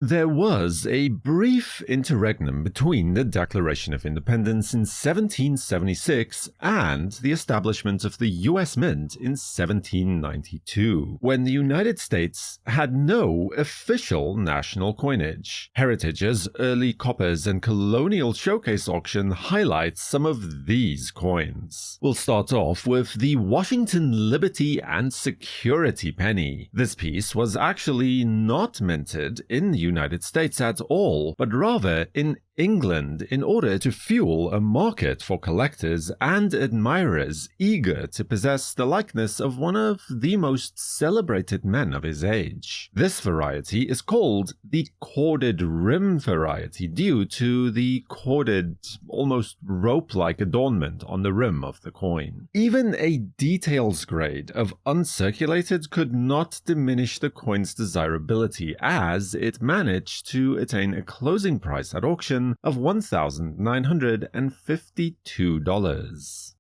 There was a brief interregnum between the Declaration of Independence in 1776 and the establishment of the U.S. Mint in 1792, when the United States had no official national coinage. Heritage's early coppers and colonial showcase auction highlights some of these coins. We'll start off with the Washington Liberty and Security penny. This piece was actually not minted in the United States at all, but rather in England in order to fuel a market for collectors and admirers eager to possess the likeness of one of the most celebrated men of his age. This variety is called the corded rim variety due to the corded, almost rope-like adornment on the rim of the coin. Even a details grade of uncirculated could not diminish the coin's desirability, as it managed to attain a closing price at auction of $1,952.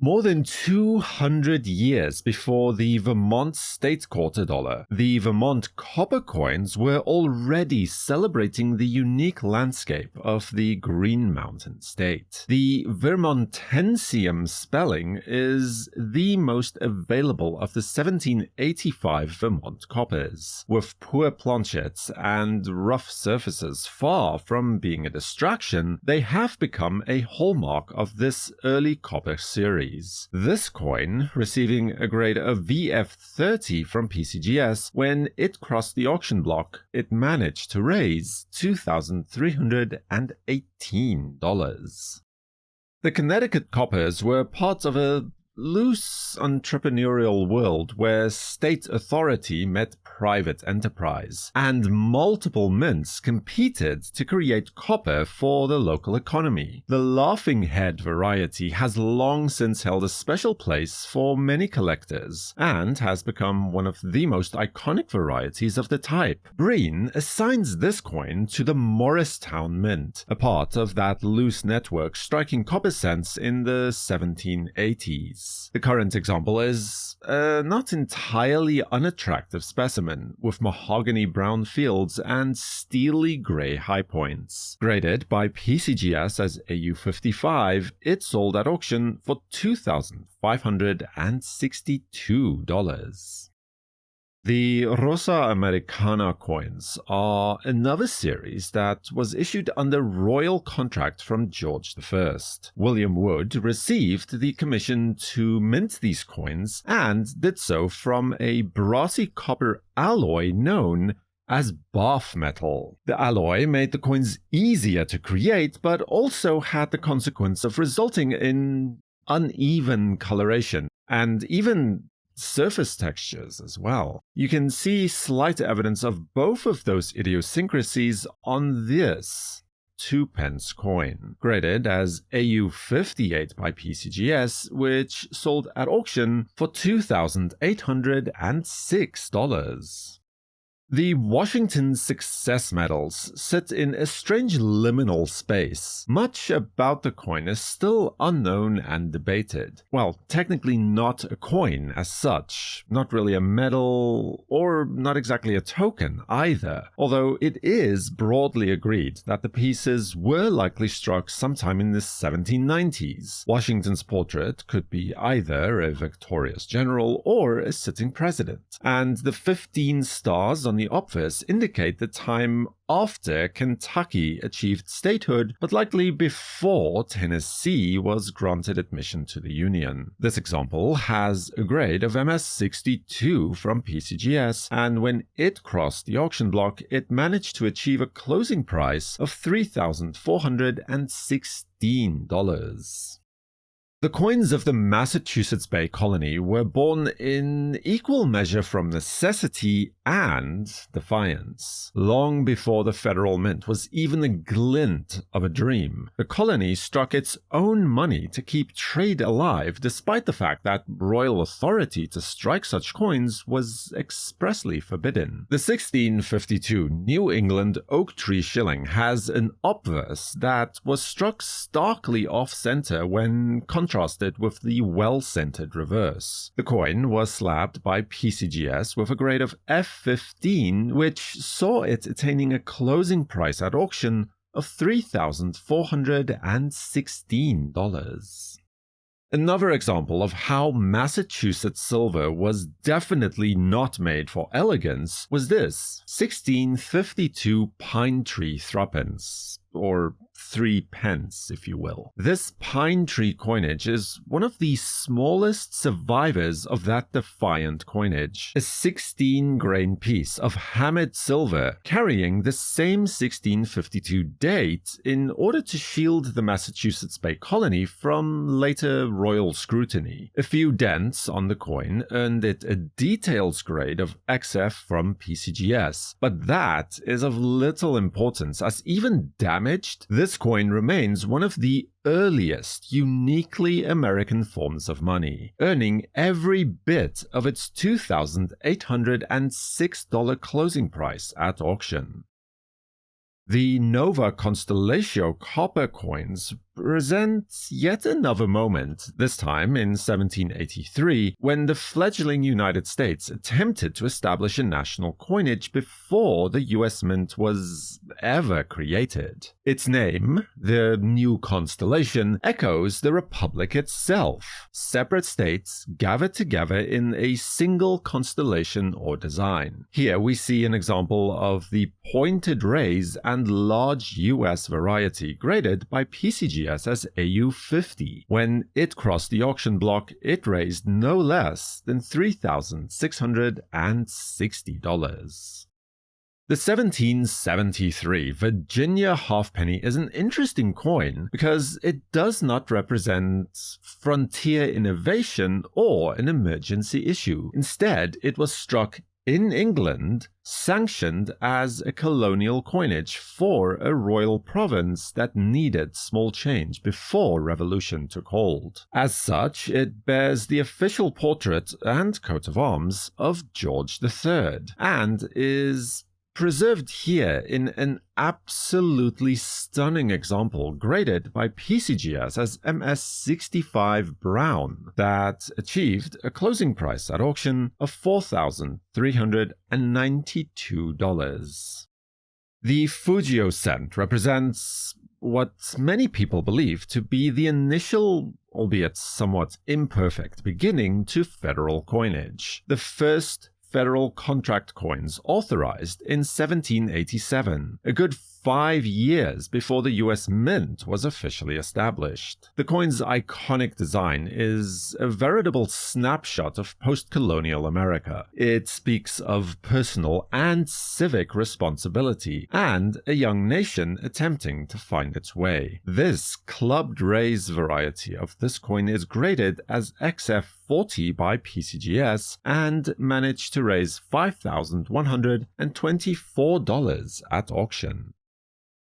More than 200 years before the Vermont state quarter dollar, the Vermont copper coins were already celebrating the unique landscape of the Green Mountain state. The Vermontensium spelling is the most available of the 1785 Vermont coppers. With poor planchettes and rough surfaces far from being a distraction, they have become a hallmark of this early copper series. This coin receiving a grade of VF30 from PCGS, when it crossed the auction block, it managed to raise $2,318. The Connecticut coppers were part of a loose entrepreneurial world where state authority met private enterprise, and multiple mints competed to create copper for the local economy. The laughing head variety has long since held a special place for many collectors, and has become one of the most iconic varieties of the type. Breen assigns this coin to the Morristown Mint, a part of that loose network striking copper cents in the 1780s. The current example is a not entirely unattractive specimen, with mahogany brown fields and steely grey high points. Graded by PCGS as AU55, it sold at auction for $2,562. The Rosa Americana coins are another series that was issued under royal contract from George I. William Wood received the commission to mint these coins and did so from a brassy copper alloy known as bath metal. The alloy made the coins easier to create, but also had the consequence of resulting in uneven coloration and even surface textures as well. You can see slight evidence of both of those idiosyncrasies on this 2-pence coin, graded as AU58 by PCGS, which sold at auction for $2,806. The Washington Success Medals sit in a strange liminal space. Much about the coin is still unknown and debated. Well, technically not a coin as such, not really a medal, or not exactly a token either, although it is broadly agreed that the pieces were likely struck sometime in the 1790s. Washington's portrait could be either a victorious general or a sitting president, and the 15 stars on the obverse indicate the time after Kentucky achieved statehood, but likely before Tennessee was granted admission to the Union. This example has a grade of MS62 from PCGS, and when it crossed the auction block, it managed to achieve a closing price of $3,416. The coins of the Massachusetts Bay Colony were born in equal measure from necessity and defiance. Long before the federal mint was even a glint of a dream, the colony struck its own money to keep trade alive, despite the fact that royal authority to strike such coins was expressly forbidden. The 1652 New England oak tree shilling has an obverse that was struck starkly off-center when contrasted with the well-centered reverse. The coin was slabbed by PCGS with a grade of F 1715, which saw it attaining a closing price at auction of $3,416. Another example of how Massachusetts silver was definitely not made for elegance was this 1652 pine tree threepence, or 3 pence, if you will. This pine tree coinage is one of the smallest survivors of that defiant coinage, a 16-grain piece of hammered silver carrying the same 1652 date in order to shield the Massachusetts Bay Colony from later royal scrutiny. A few dents on the coin earned it a details grade of XF from PCGS, but that is of little importance as even damaged, this coin remains one of the earliest uniquely American forms of money, earning every bit of its $2,806 closing price at auction. The Nova Constellatio copper coins present yet another moment, this time in 1783, when the fledgling United States attempted to establish a national coinage before the US Mint was ever created. Its name, the New Constellation, echoes the Republic itself, separate states gathered together in a single constellation or design. Here we see an example of the pointed rays and large US variety graded by PCGS as AU50. When it crossed the auction block, it raised no less than $3,660. The 1773 Virginia halfpenny is an interesting coin because it does not represent frontier innovation or an emergency issue. Instead, it was struck in England, sanctioned as a colonial coinage for a royal province that needed small change before revolution took hold. As such, it bears the official portrait and coat of arms of George III, and is preserved here in an absolutely stunning example graded by PCGS as MS65 Brown that achieved a closing price at auction of $4,392. The Fugio Cent represents what many people believe to be the initial, albeit somewhat imperfect, beginning to federal coinage. The first federal contract coins authorized in 1787, a good 5 years before the US Mint was officially established. The coin's iconic design is a veritable snapshot of post-colonial America. It speaks of personal and civic responsibility and a young nation attempting to find its way. This clubbed raise variety of this coin is graded as XF40 by PCGS and managed to raise $5,124 at auction.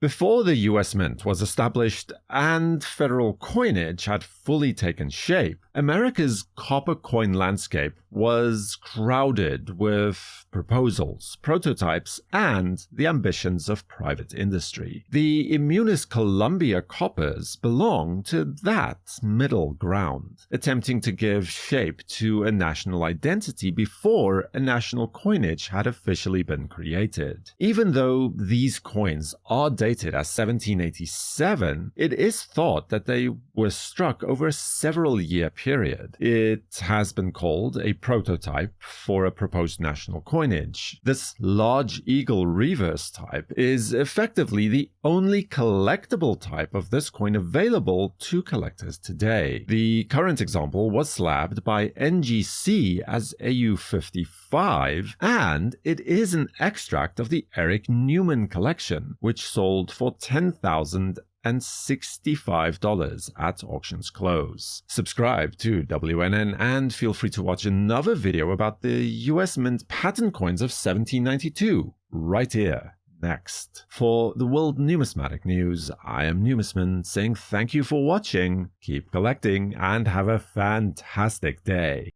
Before the US Mint was established and federal coinage had fully taken shape, America's copper coin landscape was crowded with proposals, prototypes, and the ambitions of private industry. The Immunis Columbia coppers belong to that middle ground, attempting to give shape to a national identity before a national coinage had officially been created. Even though these coins are dated as 1787, it is thought that they were struck over a several-year period. It has been called a prototype for a proposed national coinage. This large eagle reverse type is effectively the only collectible type of this coin available to collectors today. The current example was slabbed by NGC as AU55, and it is an extract of the Eric Newman collection, which sold for $10,065 at auction's close. Subscribe to WNN and feel free to watch another video about the US Mint patent coins of 1792 right here next. For the World Numismatic News, I am Numisman saying thank you for watching, keep collecting, and have a fantastic day.